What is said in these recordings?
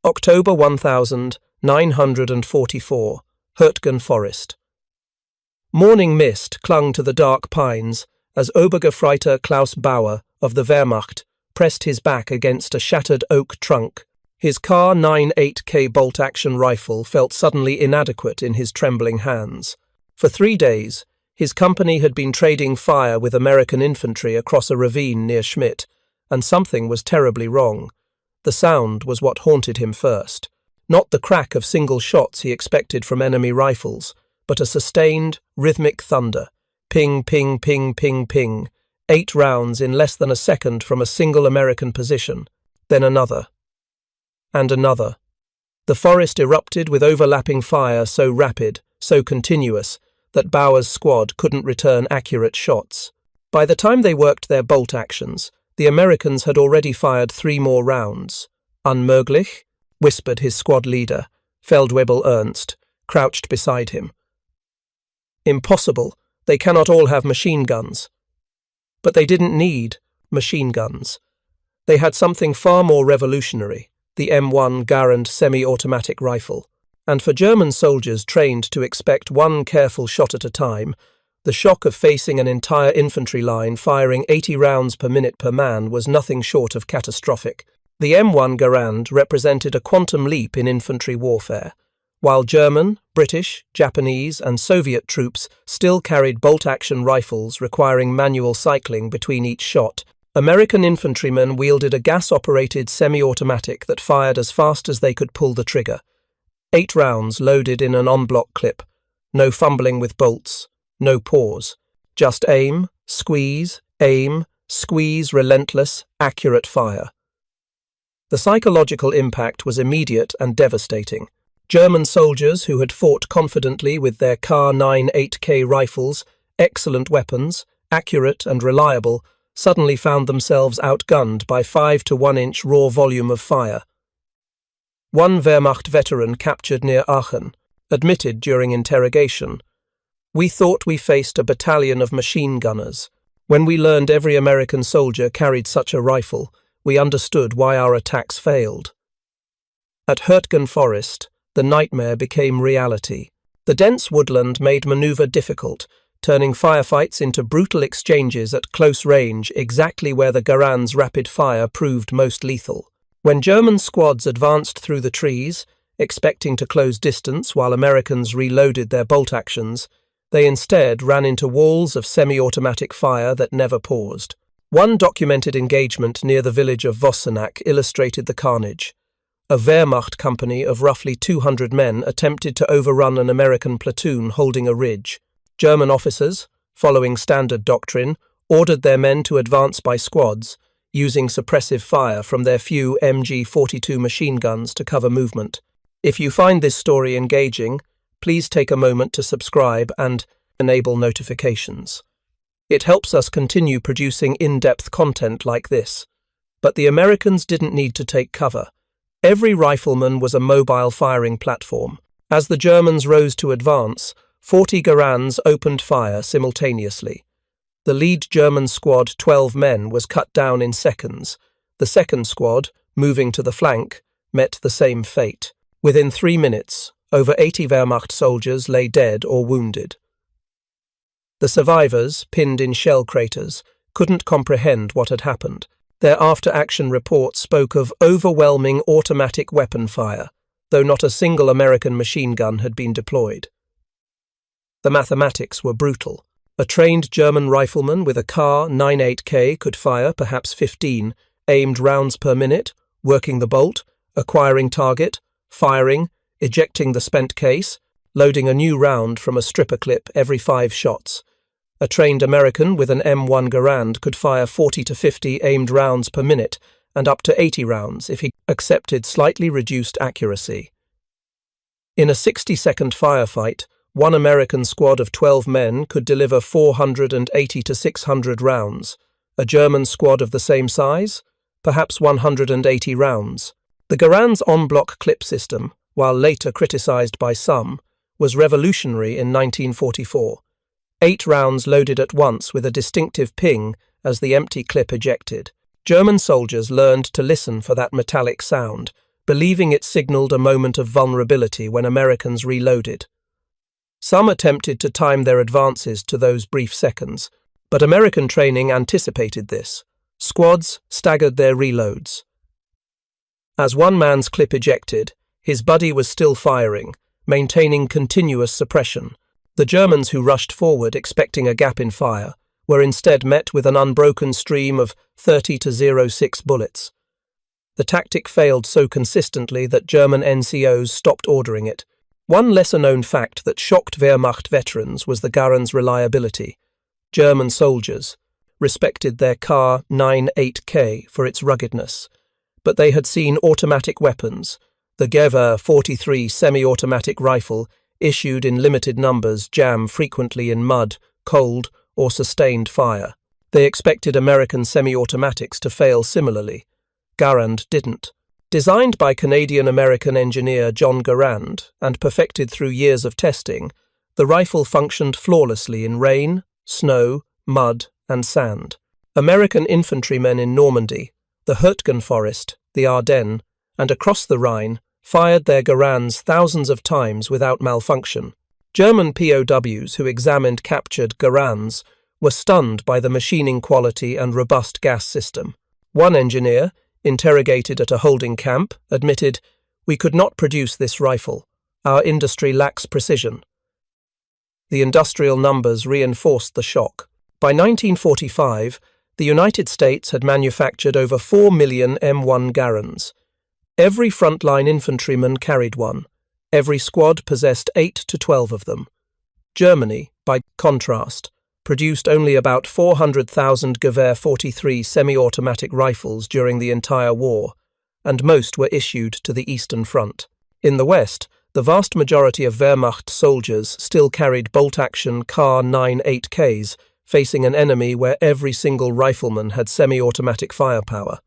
October 1944, Hürtgen Forest. Morning mist clung to the dark pines as Obergefreiter Klaus Bauer of the Wehrmacht pressed his back against a shattered oak trunk. His Kar 98K bolt-action rifle felt suddenly inadequate in his trembling hands. For 3 days, his company had been trading fire with American infantry across a ravine near Schmidt, and something was terribly wrong. The sound was what haunted him first. Not the crack of single shots he expected from enemy rifles, but a sustained, rhythmic thunder. Ping, ping, ping, ping, ping. 8 rounds in less than a second from a single American position. Then another. And another. The forest erupted with overlapping fire so rapid, so continuous, that Bauer's squad couldn't return accurate shots. By the time they worked their bolt actions, the Americans had already fired 3 more rounds. Unmöglich, whispered his squad leader, Feldwebel Ernst, crouched beside him. Impossible, they cannot all have machine guns. But they didn't need machine guns. They had something far more revolutionary, the M1 Garand semi-automatic rifle. And for German soldiers trained to expect one careful shot at a time, the shock of facing an entire infantry line firing 80 rounds per minute per man was nothing short of catastrophic. The M1 Garand represented a quantum leap in infantry warfare. While German, British, Japanese and Soviet troops still carried bolt-action rifles requiring manual cycling between each shot, American infantrymen wielded a gas-operated semi-automatic that fired as fast as they could pull the trigger. 8 rounds loaded in an en-bloc clip. No fumbling with bolts. No pause. Just aim, squeeze, relentless, accurate fire. The psychological impact was immediate and devastating. German soldiers who had fought confidently with their Kar 98K rifles, excellent weapons, accurate and reliable, suddenly found themselves outgunned by 5 to 1 inch raw volume of fire. One Wehrmacht veteran captured near Aachen admitted during interrogation, "We thought we faced a battalion of machine gunners. When we learned every American soldier carried such a rifle, we understood why our attacks failed." At Hürtgen Forest, the nightmare became reality. The dense woodland made maneuver difficult, turning firefights into brutal exchanges at close range exactly where the Garands' rapid fire proved most lethal. When German squads advanced through the trees, expecting to close distance while Americans reloaded their bolt actions, they instead ran into walls of semi-automatic fire that never paused. One documented engagement near the village of Vossenack illustrated the carnage. A Wehrmacht company of roughly 200 men attempted to overrun an American platoon holding a ridge. German officers, following standard doctrine, ordered their men to advance by squads, using suppressive fire from their few MG-42 machine guns to cover movement. If you find this story engaging, please take a moment to subscribe and enable notifications. It helps us continue producing in-depth content like this. But the Americans didn't need to take cover. Every rifleman was a mobile firing platform. As the Germans rose to advance, 40 Garands opened fire simultaneously. The lead German squad, 12 men, was cut down in seconds. The second squad, moving to the flank, met the same fate. Within 3 minutes, over 80 Wehrmacht soldiers lay dead or wounded. The survivors, pinned in shell craters, couldn't comprehend what had happened. Their after-action report spoke of overwhelming automatic weapon fire, though not a single American machine gun had been deployed. The mathematics were brutal. A trained German rifleman with a Kar 98K could fire perhaps 15 aimed rounds per minute, working the bolt, acquiring target, firing, ejecting the spent case, loading a new round from a stripper clip every 5 shots. A trained American with an M1 Garand could fire 40 to 50 aimed rounds per minute and up to 80 rounds if he accepted slightly reduced accuracy. In a 60-second firefight, one American squad of 12 men could deliver 480 to 600 rounds. A German squad of the same size? Perhaps 180 rounds. The Garands' en-bloc clip system, while later criticized by some, was revolutionary in 1944. 8 rounds loaded at once with a distinctive ping as the empty clip ejected. German soldiers learned to listen for that metallic sound, believing it signaled a moment of vulnerability when Americans reloaded. Some attempted to time their advances to those brief seconds, but American training anticipated this. Squads staggered their reloads. As one man's clip ejected, his buddy was still firing, maintaining continuous suppression. The Germans who rushed forward, expecting a gap in fire, were instead met with an unbroken stream of 30-06 bullets. The tactic failed so consistently that German NCOs stopped ordering it. One lesser-known fact that shocked Wehrmacht veterans was the Garands' reliability. German soldiers respected their Kar 98K for its ruggedness, but they had seen automatic weapons. The Gewehr 43 semi-automatic rifle, issued in limited numbers, jam frequently in mud, cold, or sustained fire. They expected American semi-automatics to fail similarly. Garand didn't. Designed by Canadian-American engineer John Garand and perfected through years of testing, the rifle functioned flawlessly in rain, snow, mud, and sand. American infantrymen in Normandy, the Hürtgen Forest, the Ardennes, and across the Rhine fired their Garands thousands of times without malfunction. German POWs who examined captured Garands were stunned by the machining quality and robust gas system. One engineer, interrogated at a holding camp, admitted, "We could not produce this rifle. Our industry lacks precision." The industrial numbers reinforced the shock. By 1945, the United States had manufactured over 4 million M1 Garands. Every frontline infantryman carried one. Every squad possessed 8 to 12 of them. Germany, by contrast, produced only about 400,000 Gewehr 43 semi-automatic rifles during the entire war, and most were issued to the Eastern Front. In the West, the vast majority of Wehrmacht soldiers still carried bolt-action Kar 98Ks, facing an enemy where every single rifleman had semi-automatic firepower.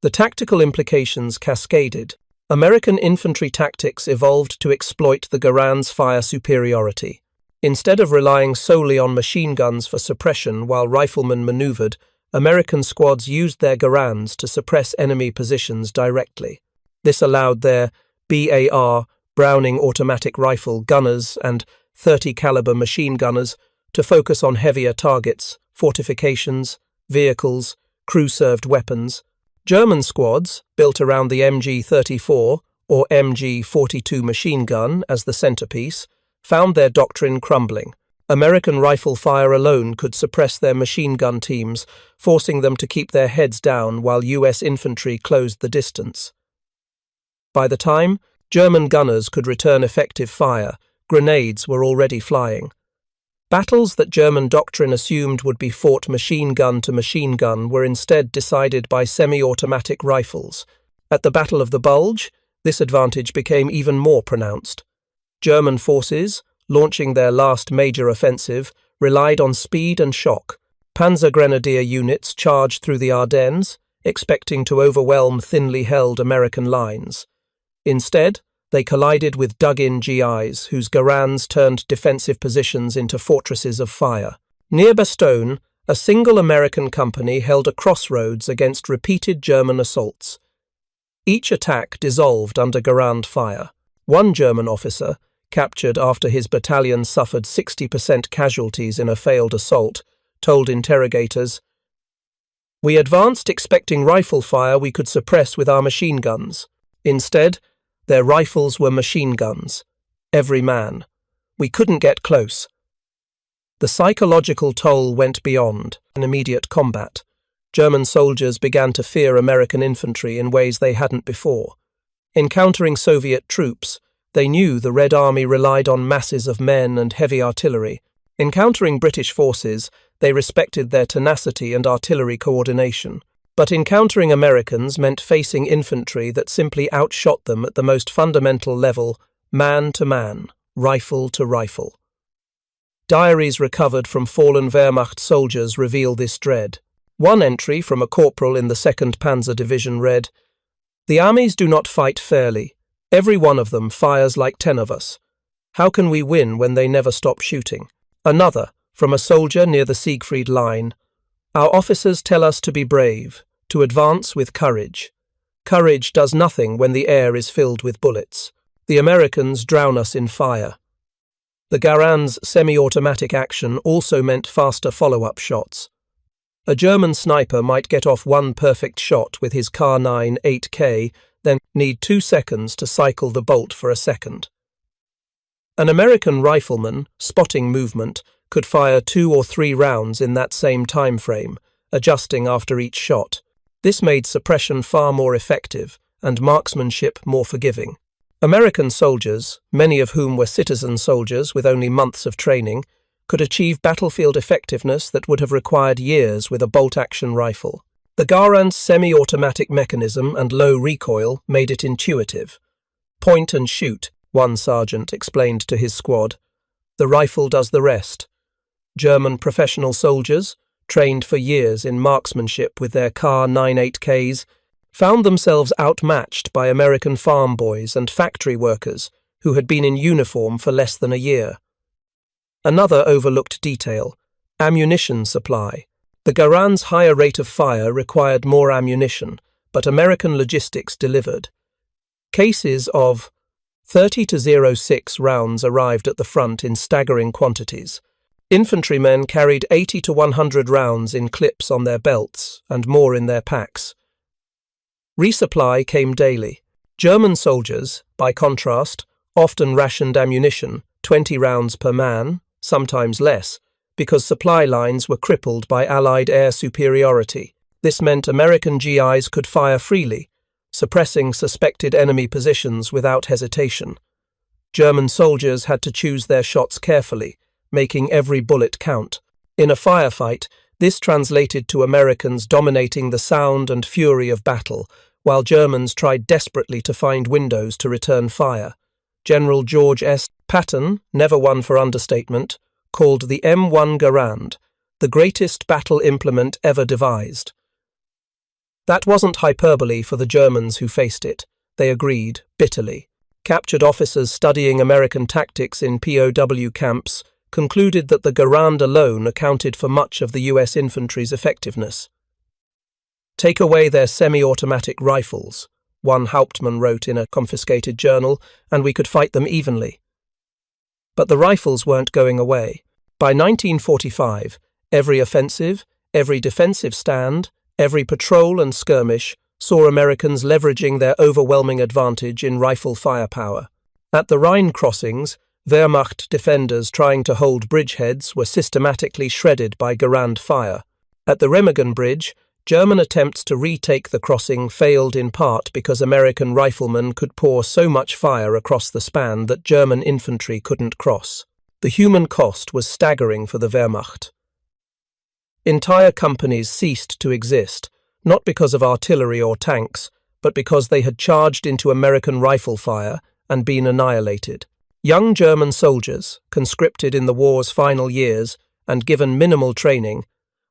The tactical implications cascaded. American infantry tactics evolved to exploit the Garands' fire superiority. Instead of relying solely on machine guns for suppression while riflemen maneuvered, American squads used their Garands to suppress enemy positions directly. This allowed their BAR, Browning automatic rifle gunners, and .30 caliber machine gunners to focus on heavier targets, fortifications, vehicles, crew-served weapons. German squads, built around the MG-34 or MG-42 machine gun as the centerpiece, found their doctrine crumbling. American rifle fire alone could suppress their machine gun teams, forcing them to keep their heads down while US infantry closed the distance. By the time German gunners could return effective fire, grenades were already flying. Battles that German doctrine assumed would be fought machine gun to machine gun were instead decided by semi-automatic rifles. At the Battle of the Bulge, this advantage became even more pronounced. German forces, launching their last major offensive, relied on speed and shock. Panzer Grenadier units charged through the Ardennes, expecting to overwhelm thinly held American lines. Instead, they collided with dug-in GIs, whose Garands turned defensive positions into fortresses of fire. Near Bastogne, a single American company held a crossroads against repeated German assaults. Each attack dissolved under Garand fire. One German officer, captured after his battalion suffered 60% casualties in a failed assault, told interrogators, "We advanced expecting rifle fire we could suppress with our machine guns. Instead, their rifles were machine guns. Every man. We couldn't get close." The psychological toll went beyond an immediate combat. German soldiers began to fear American infantry in ways they hadn't before. Encountering Soviet troops, they knew the Red Army relied on masses of men and heavy artillery. Encountering British forces, they respected their tenacity and artillery coordination. But encountering Americans meant facing infantry that simply outshot them at the most fundamental level, man to man, rifle to rifle. Diaries recovered from fallen Wehrmacht soldiers reveal this dread. One entry from a corporal in the 2nd Panzer Division read, "The armies do not fight fairly. Every one of them fires like 10 of us. How can we win when they never stop shooting?" Another, from a soldier near the Siegfried Line, "Our officers tell us to be brave, to advance with courage. Courage does nothing when the air is filled with bullets. The Americans drown us in fire. The Garands' semi-automatic action also meant faster follow-up shots. A German sniper might get off one perfect shot with his Kar-9 8K, then need 2 seconds to cycle the bolt for a second. An American rifleman, spotting movement, could fire 2 or 3 rounds in that same time frame, adjusting after each shot. This made suppression far more effective and marksmanship more forgiving. American soldiers, many of whom were citizen soldiers with only months of training, could achieve battlefield effectiveness that would have required years with a bolt-action rifle. The Garand's semi-automatic mechanism and low recoil made it intuitive. "Point and shoot," one sergeant explained to his squad. "The rifle does the rest." German professional soldiers, trained for years in marksmanship with their Kar-9 8Ks, found themselves outmatched by American farm boys and factory workers who had been in uniform for less than a year. Another overlooked detail: ammunition supply. The Garands' higher rate of fire required more ammunition, but American logistics delivered. Cases of 30 to 06 rounds arrived at the front in staggering quantities. Infantrymen carried 80 to 100 rounds in clips on their belts and more in their packs. Resupply came daily. German soldiers, by contrast, often rationed ammunition, 20 rounds per man, sometimes less, because supply lines were crippled by Allied air superiority. This meant American GIs could fire freely, suppressing suspected enemy positions without hesitation. German soldiers had to choose their shots carefully, making every bullet count. In a firefight, this translated to Americans dominating the sound and fury of battle, while Germans tried desperately to find windows to return fire. General George S. Patton, never one for understatement, called the M1 Garand the greatest battle implement ever devised. That wasn't hyperbole for the Germans who faced it. They agreed, bitterly. Captured officers studying American tactics in POW camps concluded that the Garand alone accounted for much of the US infantry's effectiveness. "Take away their semi-automatic rifles," one Hauptmann wrote in a confiscated journal, "and we could fight them evenly." But the rifles weren't going away. By 1945, every offensive, every defensive stand, every patrol and skirmish saw Americans leveraging their overwhelming advantage in rifle firepower. At the Rhine crossings, Wehrmacht defenders trying to hold bridgeheads were systematically shredded by Garand fire. At the Remagen Bridge, German attempts to retake the crossing failed in part because American riflemen could pour so much fire across the span that German infantry couldn't cross. The human cost was staggering for the Wehrmacht. Entire companies ceased to exist, not because of artillery or tanks, but because they had charged into American rifle fire and been annihilated. Young German soldiers, conscripted in the war's final years and given minimal training,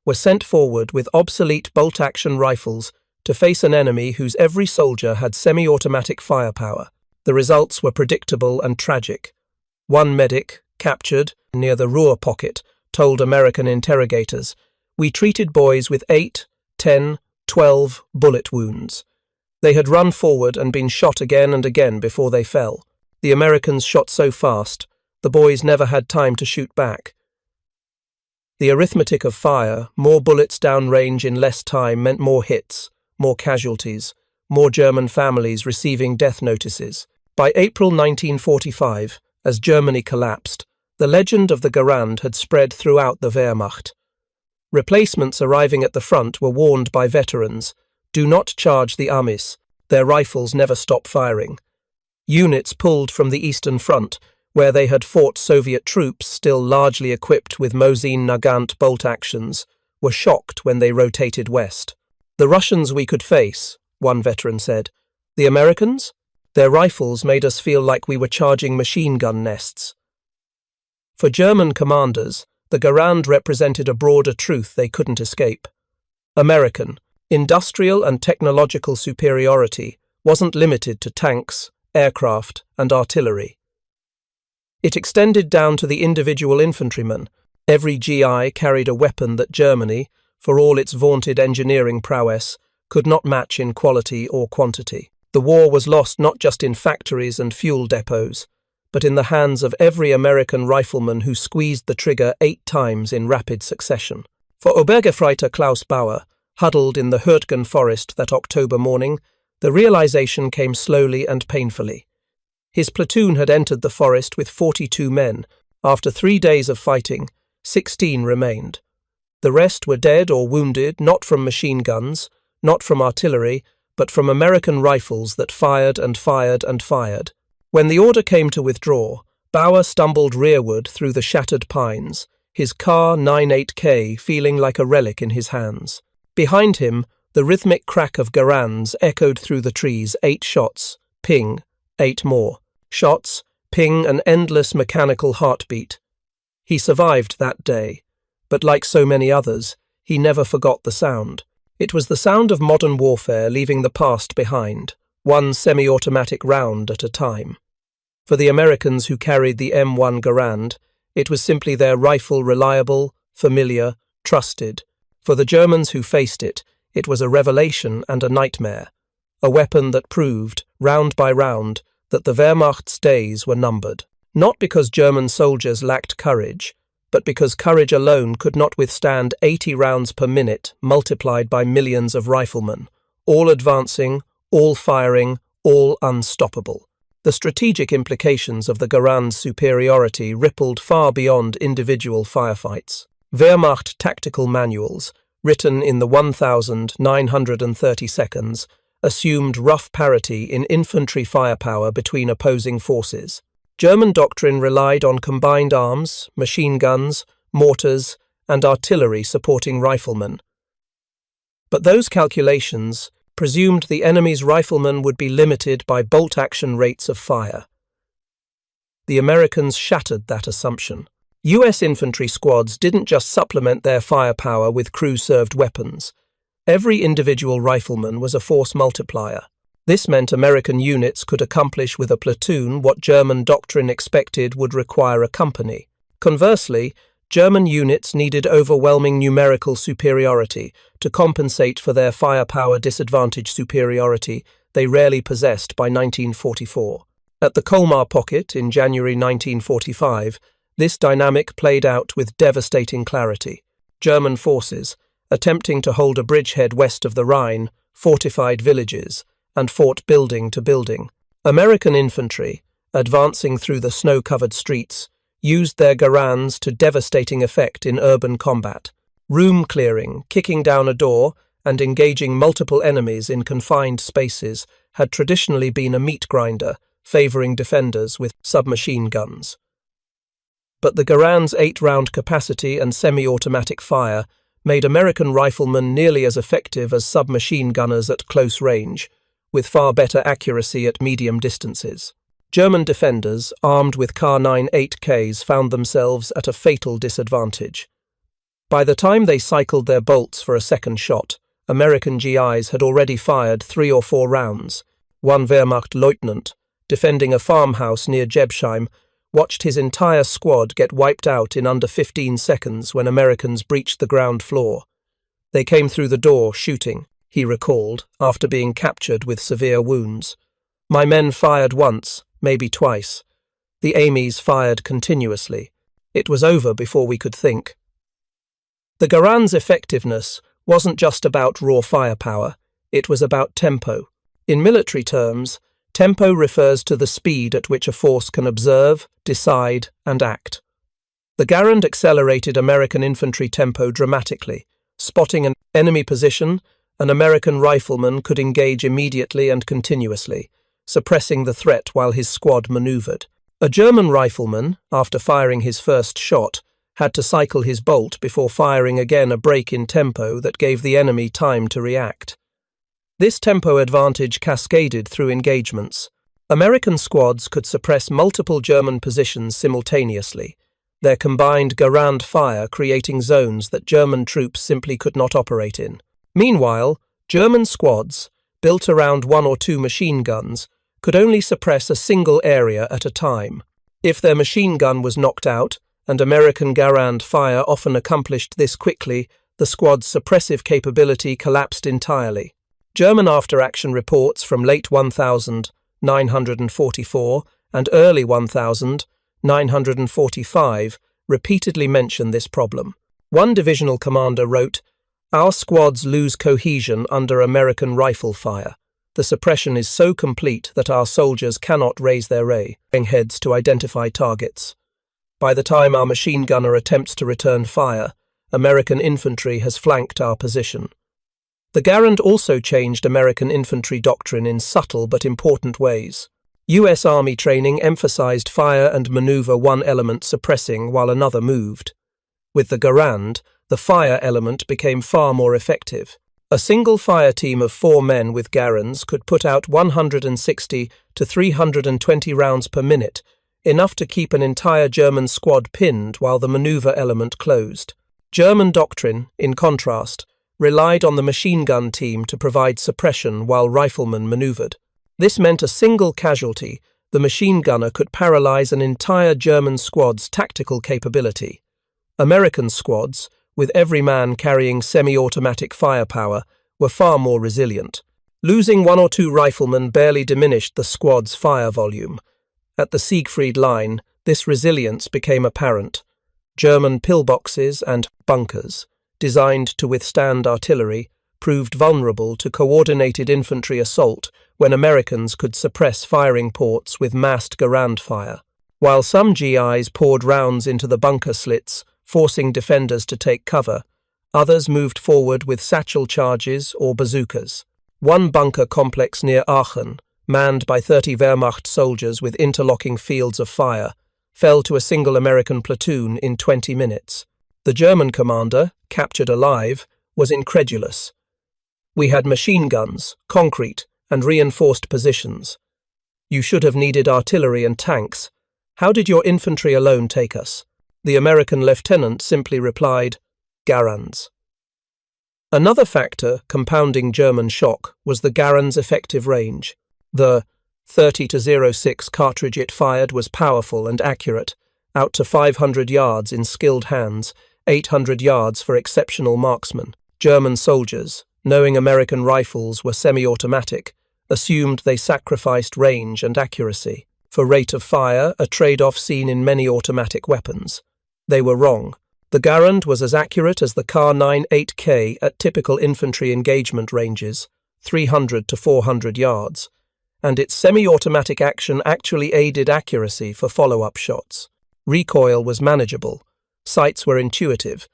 were sent forward with obsolete bolt-action rifles to face an enemy whose every soldier had semi-automatic firepower. The results were predictable and tragic. One medic, captured near the Ruhr pocket, told American interrogators, "We treated boys with 8, 10, 12 bullet wounds. They had run forward and been shot again and again before they fell. The Americans shot so fast, the boys never had time to shoot back." The arithmetic of fire, more bullets downrange in less time, meant more hits, more casualties, more German families receiving death notices. By April 1945, as Germany collapsed, the legend of the Garand had spread throughout the Wehrmacht. Replacements arriving at the front were warned by veterans, "Do not charge the Amis, their rifles never stop firing." Units pulled from the Eastern Front, where they had fought Soviet troops still largely equipped with Mosin Nagant bolt actions, were shocked when they rotated west. "The Russians we could face," one veteran said. "The Americans? Their rifles made us feel like we were charging machine gun nests." For German commanders, the Garand represented a broader truth they couldn't escape. American, industrial and technological superiority wasn't limited to tanks, aircraft, and artillery. It extended down to the individual infantryman. Every GI carried a weapon that Germany, for all its vaunted engineering prowess, could not match in quality or quantity. The war was lost not just in factories and fuel depots, but in the hands of every American rifleman who squeezed the trigger 8 times in rapid succession. For Obergefreiter Klaus Bauer, huddled in the Hürtgen Forest that October morning, the realization came slowly and painfully. His platoon had entered the forest with 42 men. After 3 days of fighting, 16 remained. The rest were dead or wounded, not from machine guns, not from artillery, but from American rifles that fired and fired and fired. When the order came to withdraw, Bauer stumbled rearward through the shattered pines, his Kar 98K feeling like a relic in his hands. Behind him, the rhythmic crack of Garands echoed through the trees. 8 shots, ping, 8 more. Shots, ping, an endless mechanical heartbeat. He survived that day, but like so many others, he never forgot the sound. It was the sound of modern warfare leaving the past behind, one semi-automatic round at a time. For the Americans who carried the M1 Garand, it was simply their rifle, reliable, familiar, trusted. For the Germans who faced it, it was a revelation and a nightmare, a weapon that proved, round by round, that the Wehrmacht's days were numbered. Not because German soldiers lacked courage, but because courage alone could not withstand 80 rounds per minute multiplied by millions of riflemen, all advancing, all firing, all unstoppable. The strategic implications of the Garands' superiority rippled far beyond individual firefights. Wehrmacht tactical manuals, written in the 1,930 seconds, assumed rough parity in infantry firepower between opposing forces. German doctrine relied on combined arms, machine guns, mortars, and artillery supporting riflemen. But those calculations presumed the enemy's riflemen would be limited by bolt-action rates of fire. The Americans shattered that assumption. US infantry squads didn't just supplement their firepower with crew-served weapons. Every individual rifleman was a force multiplier. This meant American units could accomplish with a platoon what German doctrine expected would require a company. Conversely, German units needed overwhelming numerical superiority to compensate for their firepower disadvantage superiority they rarely possessed by 1944. At the Colmar Pocket in January 1945, this dynamic played out with devastating clarity. German forces, attempting to hold a bridgehead west of the Rhine, fortified villages, and fought building to building. American infantry, advancing through the snow-covered streets, used their Garands to devastating effect in urban combat. Room clearing, kicking down a door, and engaging multiple enemies in confined spaces had traditionally been a meat grinder, favouring defenders with submachine guns. But the Garands' 8-round capacity and semi-automatic fire made American riflemen nearly as effective as submachine gunners at close range, with far better accuracy at medium distances. German defenders, armed with Kar 98Ks, found themselves at a fatal disadvantage. By the time they cycled their bolts for a second shot, American GIs had already fired 3 or 4 rounds. One Wehrmacht lieutenant, defending a farmhouse near Jebsheim, watched his entire squad get wiped out in under 15 seconds when Americans breached the ground floor. They came through the door shooting, he recalled, after being captured with severe wounds. My men fired once, maybe twice. The Amis fired continuously. It was over before we could think. The Garands' effectiveness wasn't just about raw firepower, it was about tempo. In military terms, tempo refers to the speed at which a force can observe, decide, and act. The Garand accelerated American infantry tempo dramatically. Spotting an enemy position, an American rifleman could engage immediately and continuously, suppressing the threat while his squad maneuvered. A German rifleman, after firing his first shot, had to cycle his bolt before firing again, a break in tempo that gave the enemy time to react. This tempo advantage cascaded through engagements. American squads could suppress multiple German positions simultaneously, their combined Garand fire creating zones that German troops simply could not operate in. Meanwhile, German squads, built around 1 or 2 machine guns, could only suppress a single area at a time. If their machine gun was knocked out, and American Garand fire often accomplished this quickly, the squad's suppressive capability collapsed entirely. German after-action reports from late 1944 and early 1945 repeatedly mention this problem. One divisional commander wrote, "Our squads lose cohesion under American rifle fire. The suppression is so complete that our soldiers cannot raise their heads to identify targets. By the time our machine gunner attempts to return fire, American infantry has flanked our position." The Garand also changed American infantry doctrine in subtle but important ways. U.S. Army training emphasized fire and maneuver one element suppressing while another moved. With the Garand, the fire element became far more effective. A single fire team of 4 men with Garands could put out 160 to 320 rounds per minute, enough to keep an entire German squad pinned while the maneuver element closed. German doctrine, in contrast, relied on the machine gun team to provide suppression while riflemen maneuvered. This meant a single casualty, the machine gunner, could paralyze an entire German squad's tactical capability. American squads, with every man carrying semi-automatic firepower, were far more resilient. Losing 1 or 2 riflemen barely diminished the squad's fire volume. At the Siegfried Line, this resilience became apparent. German pillboxes and bunkers, designed to withstand artillery, proved vulnerable to coordinated infantry assault when Americans could suppress firing ports with massed Garand fire. While some GIs poured rounds into the bunker slits, forcing defenders to take cover, others moved forward with satchel charges or bazookas. One bunker complex near Aachen, manned by 30 Wehrmacht soldiers with interlocking fields of fire, fell to a single American platoon in 20 minutes. The German commander, captured alive, was incredulous. "We had machine guns, concrete, and reinforced positions. You should have needed artillery and tanks. How did your infantry alone take us?" The American lieutenant simply replied, "Garands." Another factor compounding German shock was the Garand's effective range. The .30-06 cartridge it fired was powerful and accurate, out to 500 yards in skilled hands, 800 yards for exceptional marksmen. German soldiers, knowing American rifles were semi-automatic, assumed they sacrificed range and accuracy for rate of fire, a trade-off seen in many automatic weapons. They were wrong. The Garand was as accurate as the Kar 8K at typical infantry engagement ranges, 300 to 400 yards, and its semi-automatic action actually aided accuracy for follow-up shots. Recoil was manageable, sights were intuitive,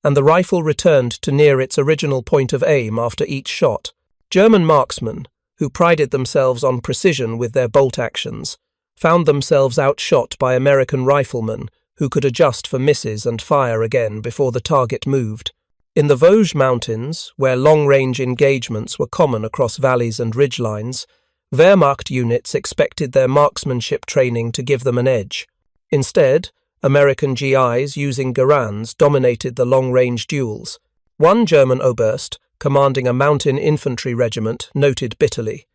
and the rifle returned to near its original point of aim after each shot. German marksmen, who prided themselves on precision with their bolt actions, found themselves outshot by American riflemen who could adjust for misses and fire again before the target moved. In the Vosges Mountains, where long-range engagements were common across valleys and ridgelines, Wehrmacht units expected their marksmanship training to give them an edge. Instead, American GIs using Garands dominated the long-range duels. One German oberst, commanding a mountain infantry regiment, noted bitterly,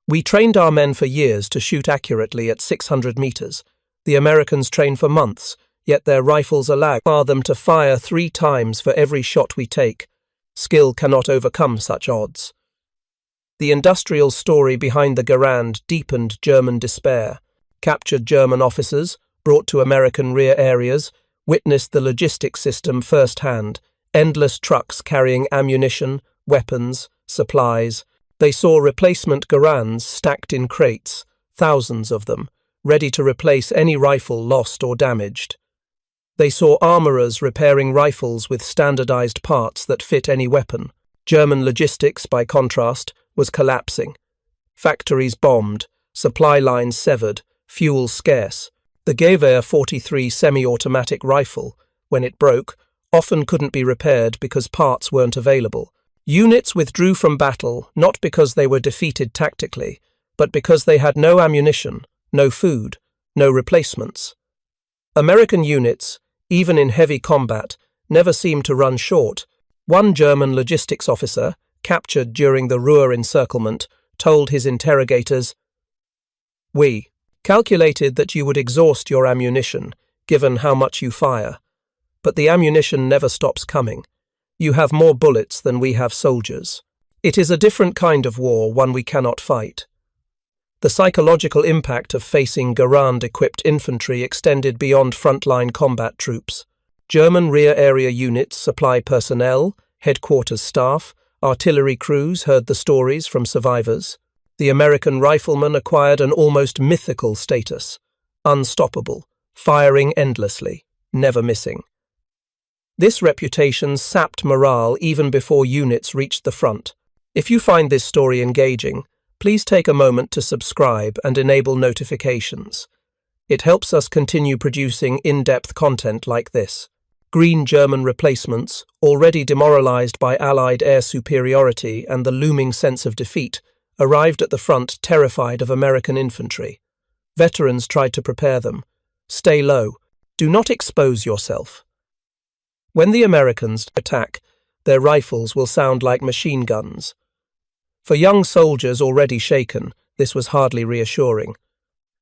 "We trained our men for years to shoot accurately at 600 meters. The Americans train for months, yet their rifles allow them to fire 3 times for every shot we take. Skill cannot overcome such odds." The industrial story behind the Garand deepened German despair. Captured German officers, brought to American rear areas, witnessed the logistics system firsthand, endless trucks carrying ammunition, weapons, supplies. They saw replacement Garands stacked in crates, thousands of them, ready to replace any rifle lost or damaged. They saw armourers repairing rifles with standardized parts that fit any weapon. German logistics, by contrast, was collapsing. Factories bombed, supply lines severed, fuel scarce. The Gewehr 43 semi-automatic rifle, when it broke, often couldn't be repaired because parts weren't available. Units withdrew from battle not because they were defeated tactically, but because they had no ammunition, no food, no replacements. American units, even in heavy combat, never seemed to run short. One German logistics officer, captured during the Ruhr encirclement, told his interrogators, "We calculated that you would exhaust your ammunition, given how much you fire. But the ammunition never stops coming. You have more bullets than we have soldiers." It is a different kind of war, one we cannot fight. The psychological impact of facing Garand-equipped infantry extended beyond frontline combat troops. German rear area units, supply personnel, headquarters staff, artillery crews heard the stories from survivors. The American riflemen acquired an almost mythical status. Unstoppable, firing endlessly, never missing. This reputation sapped morale even before units reached the front. If you find this story engaging, please take a moment to subscribe and enable notifications. It helps us continue producing in-depth content like this. Green German replacements, already demoralized by Allied air superiority and the looming sense of defeat, arrived at the front terrified of American infantry. Veterans tried to prepare them. Stay low. Do not expose yourself. When the Americans attack, their rifles will sound like machine guns. For young soldiers already shaken, this was hardly reassuring.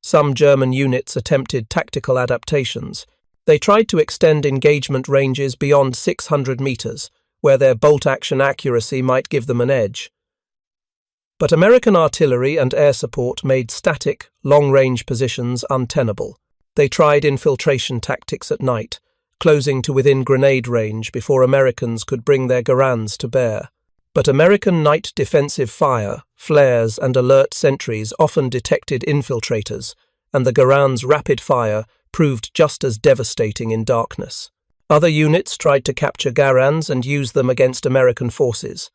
Some German units attempted tactical adaptations. They tried to extend engagement ranges beyond 600 meters, where their bolt-action accuracy might give them an edge. But American artillery and air support made static, long-range positions untenable. They tried infiltration tactics at night, closing to within grenade range before Americans could bring their Garands to bear. But American night defensive fire, flares and alert sentries often detected infiltrators, and the Garands' rapid fire proved just as devastating in darkness. Other units tried to capture Garands and use them against American forces.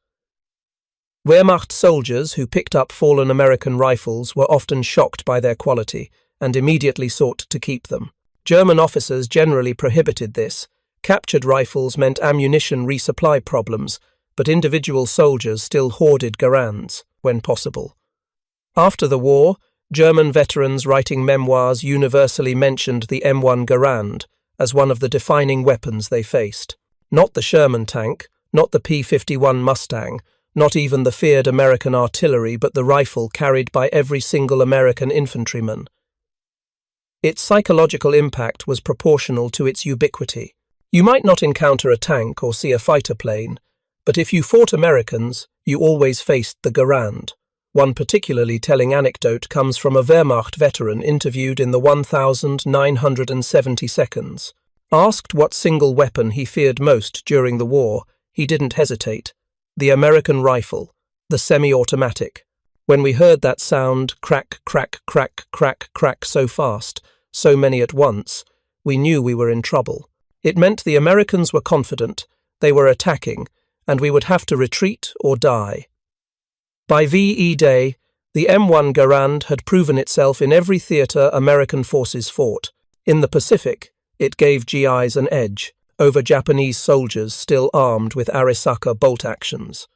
Wehrmacht soldiers who picked up fallen American rifles were often shocked by their quality and immediately sought to keep them. German officers generally prohibited this. Captured rifles meant ammunition resupply problems, but individual soldiers still hoarded Garands when possible. After the war, German veterans writing memoirs universally mentioned the M1 Garand as one of the defining weapons they faced. Not the Sherman tank, not the P-51 Mustang, not even the feared American artillery, but the rifle carried by every single American infantryman. Its psychological impact was proportional to its ubiquity. You might not encounter a tank or see a fighter plane, but if you fought Americans, you always faced the Garand. One particularly telling anecdote comes from a Wehrmacht veteran interviewed in the 1970 seconds. Asked what single weapon he feared most during the war, he didn't hesitate. The American rifle, the semi-automatic. When we heard that sound, crack, crack, crack, crack, crack so fast, so many at once, we knew we were in trouble. It meant the Americans were confident, they were attacking, and we would have to retreat or die. By VE Day, the M1 Garand had proven itself in every theatre American forces fought. In the Pacific, it gave GIs an edge over Japanese soldiers still armed with Arisaka bolt actions.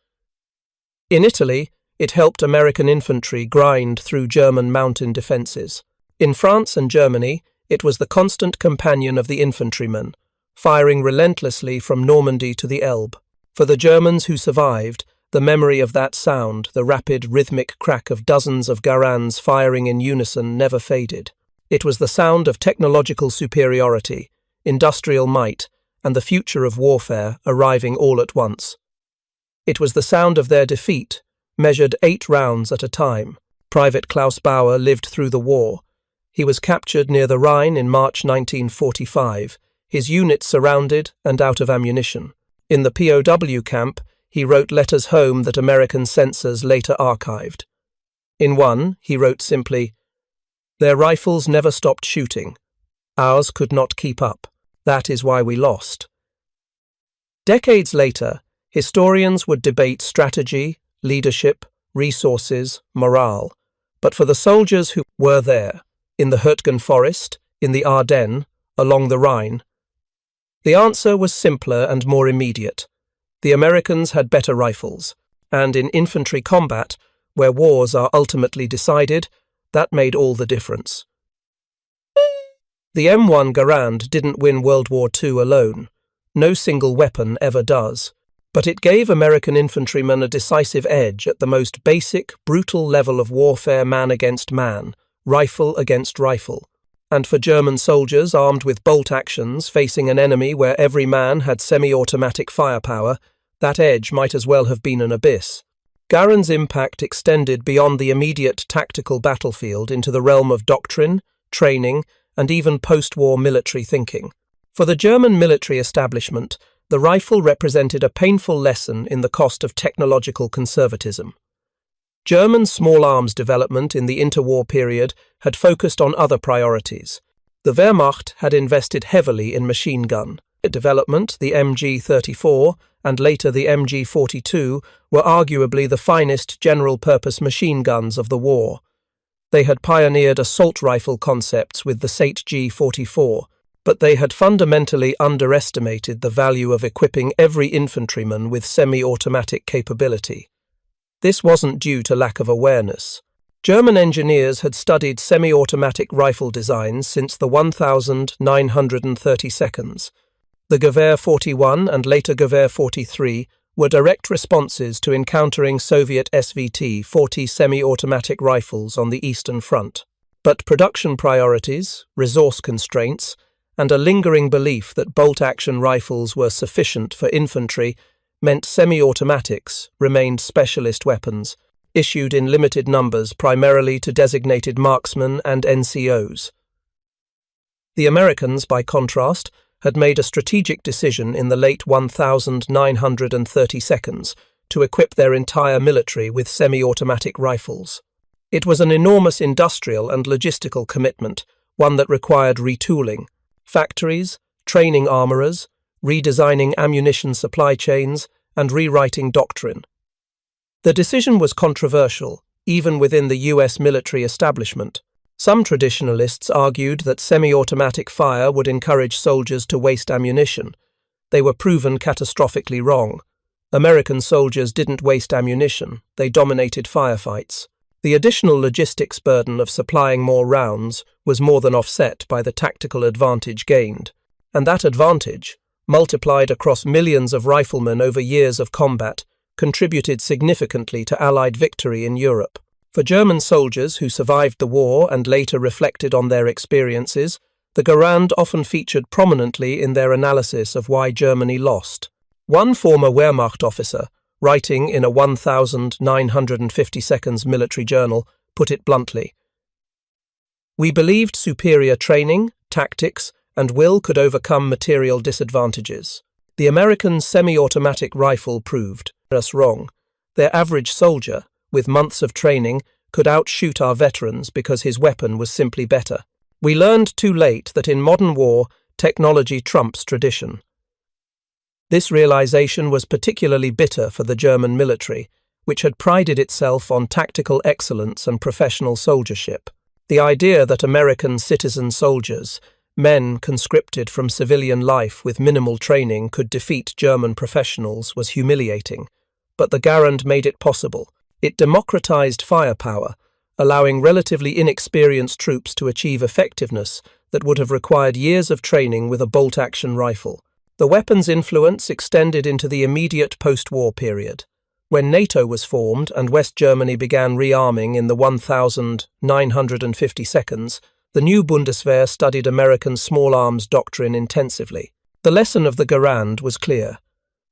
In Italy, it helped American infantry grind through German mountain defences. In France and Germany, it was the constant companion of the infantryman, firing relentlessly from Normandy to the Elbe. For the Germans who survived, the memory of that sound, the rapid, rhythmic crack of dozens of Garands firing in unison, never faded. It was the sound of technological superiority, industrial might, and the future of warfare arriving all at once. It was the sound of their defeat, measured 8 rounds at a time. Private Klaus Bauer lived through the war. He was captured near the Rhine in March 1945, his unit surrounded and out of ammunition. In the POW camp, he wrote letters home that American censors later archived. In one, he wrote simply, "Their rifles never stopped shooting. Ours could not keep up. That is why we lost." Decades later, historians would debate strategy, leadership, resources, morale. But for the soldiers who were there, in the Hürtgen Forest, in the Ardennes, along the Rhine, the answer was simpler and more immediate. The Americans had better rifles, and in infantry combat, where wars are ultimately decided, that made all the difference. The M1 Garand didn't win World War II alone. No single weapon ever does. But it gave American infantrymen a decisive edge at the most basic, brutal level of warfare, man against man, rifle against rifle. And for German soldiers armed with bolt actions facing an enemy where every man had semi-automatic firepower, that edge might as well have been an abyss. Garand's impact extended beyond the immediate tactical battlefield into the realm of doctrine, training, and even post-war military thinking. For the German military establishment, the rifle represented a painful lesson in the cost of technological conservatism. German small arms development in the interwar period had focused on other priorities. The Wehrmacht had invested heavily in machine gun development. The MG-34 and later the MG-42 were arguably the finest general-purpose machine guns of the war. They had pioneered assault rifle concepts with the Sate G-44, but they had fundamentally underestimated the value of equipping every infantryman with semi-automatic capability. This wasn't due to lack of awareness. German engineers had studied semi-automatic rifle designs since the 1932. The Gewehr 41 and later Gewehr 43 were direct responses to encountering Soviet SVT-40 semi-automatic rifles on the Eastern Front. But production priorities, resource constraints, and a lingering belief that bolt-action rifles were sufficient for infantry meant semi-automatics remained specialist weapons, issued in limited numbers primarily to designated marksmen and NCOs. The Americans, by contrast, had made a strategic decision in the late 1932 to equip their entire military with semi-automatic rifles. It was an enormous industrial and logistical commitment, one that required retooling, factories, training armourers, redesigning ammunition supply chains, and rewriting doctrine. The decision was controversial, even within the US military establishment. Some traditionalists argued that semi-automatic fire would encourage soldiers to waste ammunition. They were proven catastrophically wrong. American soldiers didn't waste ammunition, they dominated firefights. The additional logistics burden of supplying more rounds was more than offset by the tactical advantage gained. And that advantage, multiplied across millions of riflemen over years of combat, contributed significantly to Allied victory in Europe. For German soldiers who survived the war and later reflected on their experiences, the Garand often featured prominently in their analysis of why Germany lost. One former Wehrmacht officer, writing in a 1952 military journal, put it bluntly, "We believed superior training, tactics, and will could overcome material disadvantages. The American semi-automatic rifle proved us wrong. Their average soldier, with months of training, could outshoot our veterans because his weapon was simply better. We learned too late that in modern war, technology trumps tradition." This realization was particularly bitter for the German military, which had prided itself on tactical excellence and professional soldiership. The idea that American citizen soldiers, men conscripted from civilian life with minimal training, could defeat German professionals was humiliating. But the Garand made it possible. It democratized firepower, allowing relatively inexperienced troops to achieve effectiveness that would have required years of training with a bolt-action rifle. The weapon's influence extended into the immediate post-war period. When NATO was formed and West Germany began rearming in the 1952, the new Bundeswehr studied American small arms doctrine intensively. The lesson of the Garand was clear.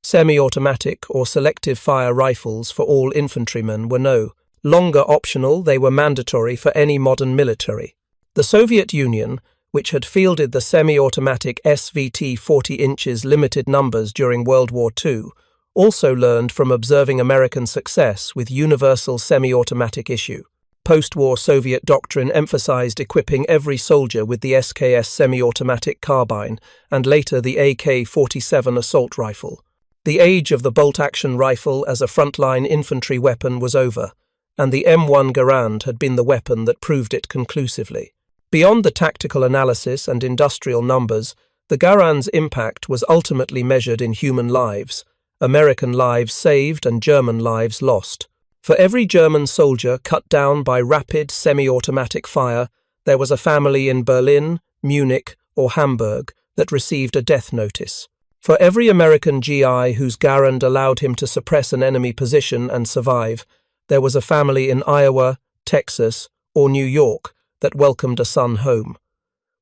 Semi-automatic or selective fire rifles for all infantrymen were no longer optional, they were mandatory for any modern military. The Soviet Union, which had fielded the semi-automatic SVT 40 inches limited numbers during World War II, also learned from observing American success with universal semi-automatic issue. Post-war Soviet doctrine emphasized equipping every soldier with the SKS semi-automatic carbine and later the AK-47 assault rifle. The age of the bolt-action rifle as a frontline infantry weapon was over, and the M1 Garand had been the weapon that proved it conclusively. Beyond the tactical analysis and industrial numbers, the Garand's impact was ultimately measured in human lives, American lives saved and German lives lost. For every German soldier cut down by rapid semi-automatic fire, there was a family in Berlin, Munich, or Hamburg that received a death notice. For every American GI whose Garand allowed him to suppress an enemy position and survive, there was a family in Iowa, Texas, or New York that welcomed a son home.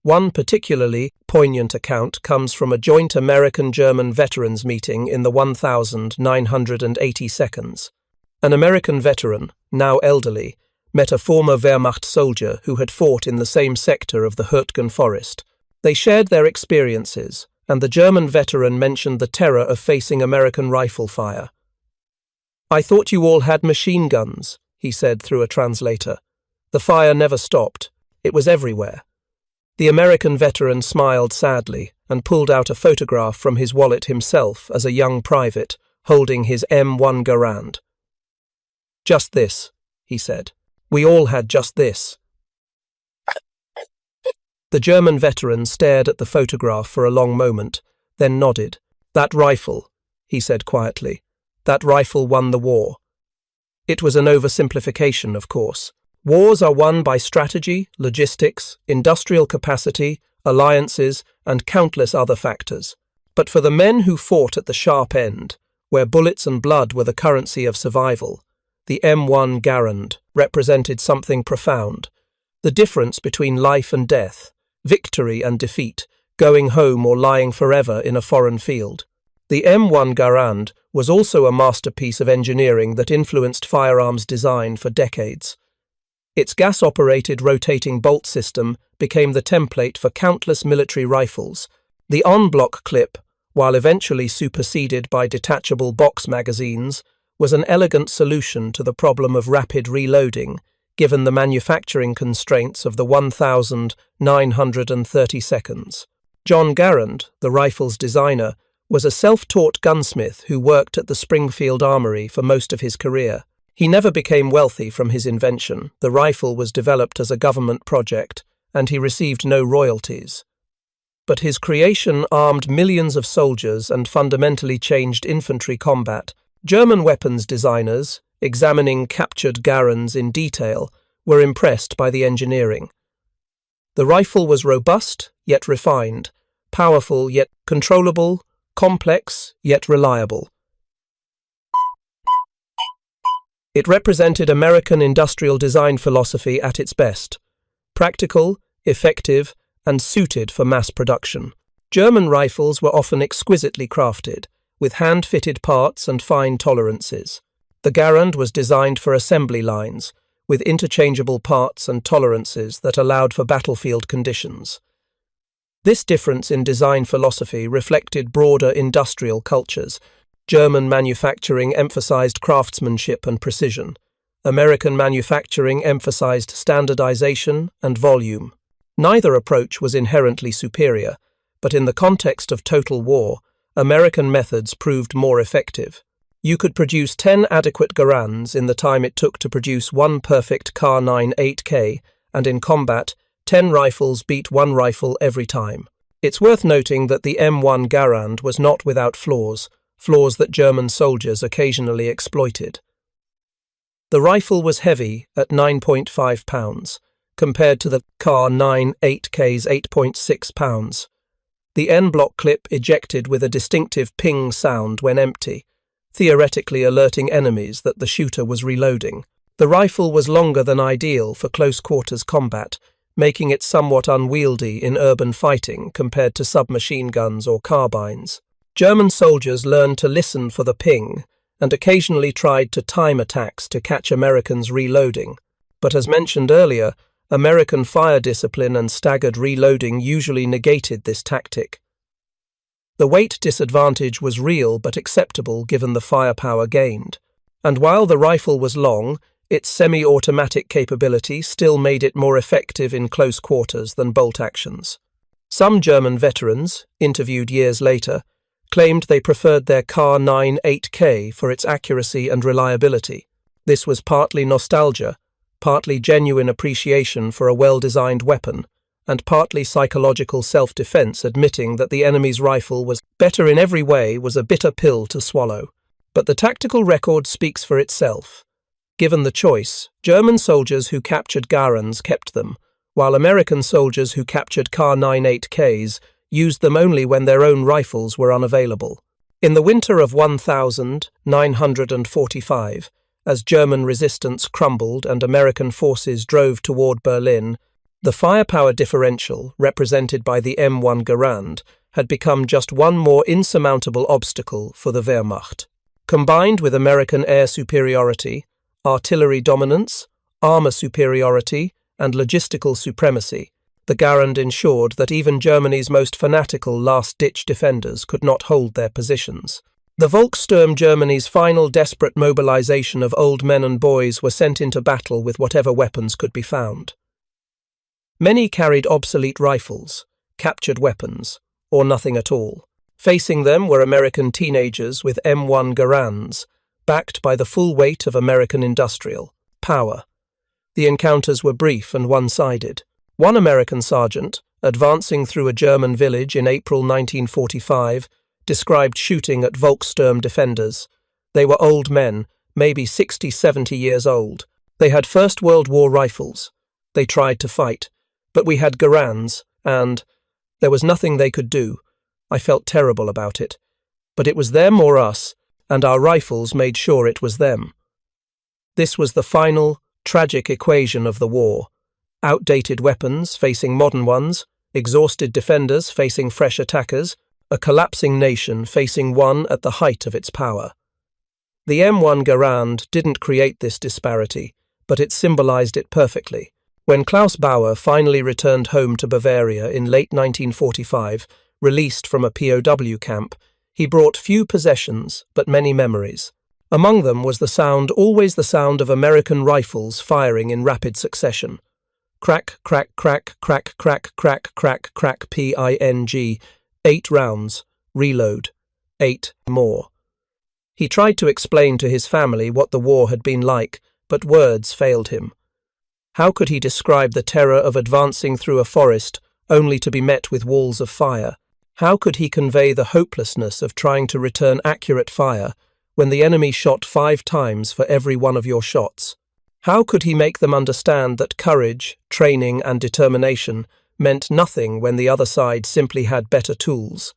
One particularly poignant account comes from a joint American-German veterans meeting in the 1982. An American veteran, now elderly, met a former Wehrmacht soldier who had fought in the same sector of the Hürtgen Forest. They shared their experiences, and the German veteran mentioned the terror of facing American rifle fire. "I thought you all had machine guns," he said through a translator. "The fire never stopped. It was everywhere." The American veteran smiled sadly and pulled out a photograph from his wallet himself as a young private, holding his M1 Garand. "Just this," he said. "We all had just this." The German veteran stared at the photograph for a long moment, then nodded. "That rifle," he said quietly. "That rifle won the war." It was an oversimplification, of course. Wars are won by strategy, logistics, industrial capacity, alliances, and countless other factors. But for the men who fought at the sharp end, where bullets and blood were the currency of survival, the M1 Garand represented something profound. The difference between life and death, victory and defeat, going home or lying forever in a foreign field. The M1 Garand was also a masterpiece of engineering that influenced firearms design for decades. Its gas-operated rotating bolt system became the template for countless military rifles. The en-bloc clip, while eventually superseded by detachable box magazines, was an elegant solution to the problem of rapid reloading, given the manufacturing constraints of the 1,930 seconds. John Garand, the rifle's designer, was a self-taught gunsmith who worked at the Springfield Armory for most of his career. He never became wealthy from his invention. The rifle was developed as a government project, and he received no royalties. But his creation armed millions of soldiers and fundamentally changed infantry combat. German weapons designers, examining captured Garands in detail, were impressed by the engineering. The rifle was robust, yet refined, powerful, yet controllable, complex, yet reliable. It represented American industrial design philosophy at its best: practical, effective, and suited for mass production. German rifles were often exquisitely crafted, with hand-fitted parts and fine tolerances. The Garand was designed for assembly lines, with interchangeable parts and tolerances that allowed for battlefield conditions. This difference in design philosophy reflected broader industrial cultures. German manufacturing emphasized craftsmanship and precision. American manufacturing emphasized standardization and volume. Neither approach was inherently superior, but in the context of total war, American methods proved more effective. You could produce 10 adequate Garands in the time it took to produce one perfect Kar-9 8K, and in combat, 10 rifles beat one rifle every time. It's worth noting that the M1 Garand was not without flaws that German soldiers occasionally exploited. The rifle was heavy at 9.5 pounds, compared to the Kar-9 8K's 8.6 pounds. The en-bloc clip ejected with a distinctive ping sound when empty, theoretically alerting enemies that the shooter was reloading. The rifle was longer than ideal for close-quarters combat, making it somewhat unwieldy in urban fighting compared to submachine guns or carbines. German soldiers learned to listen for the ping and occasionally tried to time attacks to catch Americans reloading. But as mentioned earlier, American fire discipline and staggered reloading usually negated this tactic. The weight disadvantage was real but acceptable given the firepower gained. And while the rifle was long, its semi-automatic capability still made it more effective in close quarters than bolt actions. Some German veterans, interviewed years later, claimed they preferred their Kar-9 8K for its accuracy and reliability. This was partly nostalgia, partly genuine appreciation for a well-designed weapon, and partly psychological self-defense admitting that the enemy's rifle was better in every way was a bitter pill to swallow. But the tactical record speaks for itself. Given the choice, German soldiers who captured Garands kept them, while American soldiers who captured Kar-9 8Ks used them only when their own rifles were unavailable. In the winter of 1945, as German resistance crumbled and American forces drove toward Berlin, the firepower differential, represented by the M1 Garand, had become just one more insurmountable obstacle for the Wehrmacht. Combined with American air superiority, artillery dominance, armor superiority, and logistical supremacy, the Garand ensured that even Germany's most fanatical last-ditch defenders could not hold their positions. The Volkssturm, Germany's final desperate mobilization of old men and boys, were sent into battle with whatever weapons could be found. Many carried obsolete rifles, captured weapons, or nothing at all. Facing them were American teenagers with M1 Garands, backed by the full weight of American industrial power. The encounters were brief and one-sided. One American sergeant, advancing through a German village in April 1945, described shooting at Volkssturm defenders. They were old men, maybe 60, 70 years old. They had First World War rifles. They tried to fight, but we had Garands, and there was nothing they could do. I felt terrible about it. But it was them or us, and our rifles made sure it was them. This was the final, tragic equation of the war. Outdated weapons facing modern ones, exhausted defenders facing fresh attackers, a collapsing nation facing one at the height of its power. The M1 Garand didn't create this disparity, but it symbolized it perfectly. When Klaus Bauer finally returned home to Bavaria in late 1945, released from a POW camp, he brought few possessions but many memories. Among them was always the sound of American rifles firing in rapid succession. Crack, crack, crack, crack, crack, crack, crack, crack, PING. 8 rounds. Reload. 8 more. He tried to explain to his family what the war had been like, but words failed him. How could he describe the terror of advancing through a forest only to be met with walls of fire? How could he convey the hopelessness of trying to return accurate fire when the enemy shot 5 times for every one of your shots? How could he make them understand that courage, training, and determination meant nothing when the other side simply had better tools?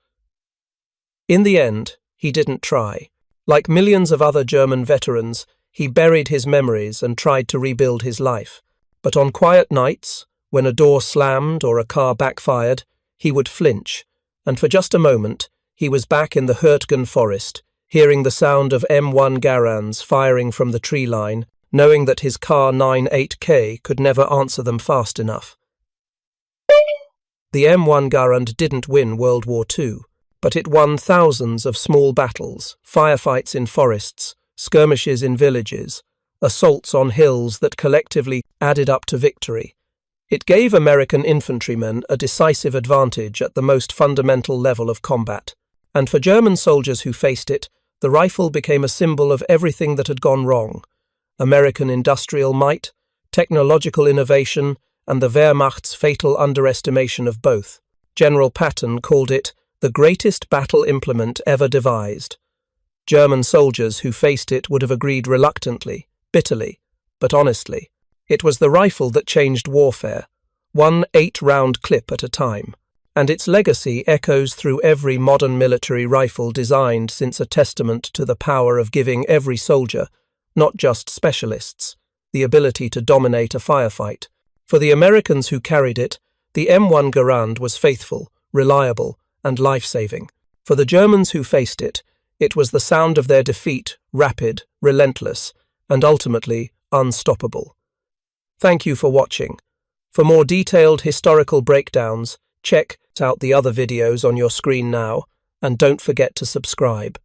In the end, he didn't try. Like millions of other German veterans, he buried his memories and tried to rebuild his life. But on quiet nights, when a door slammed or a car backfired, he would flinch, and for just a moment, he was back in the Hürtgen Forest, hearing the sound of M1 Garands firing from the tree line, knowing that his car 98K could never answer them fast enough. The M1 Garand didn't win World War II, but it won thousands of small battles, firefights in forests, skirmishes in villages, assaults on hills that collectively added up to victory. It gave American infantrymen a decisive advantage at the most fundamental level of combat, and for German soldiers who faced it, the rifle became a symbol of everything that had gone wrong: American industrial might, technological innovation, and the Wehrmacht's fatal underestimation of both. General Patton called it the greatest battle implement ever devised. German soldiers who faced it would have agreed reluctantly, bitterly, but honestly. It was the rifle that changed warfare, one 8-round clip at a time, and its legacy echoes through every modern military rifle designed since, a testament to the power of giving every soldier, not just specialists, the ability to dominate a firefight. For the Americans who carried it, the M1 Garand was faithful, reliable, and life-saving. For the Germans who faced it, it was the sound of their defeat, rapid, relentless, and ultimately unstoppable. Thank you for watching. For more detailed historical breakdowns, check out the other videos on your screen now, and don't forget to subscribe.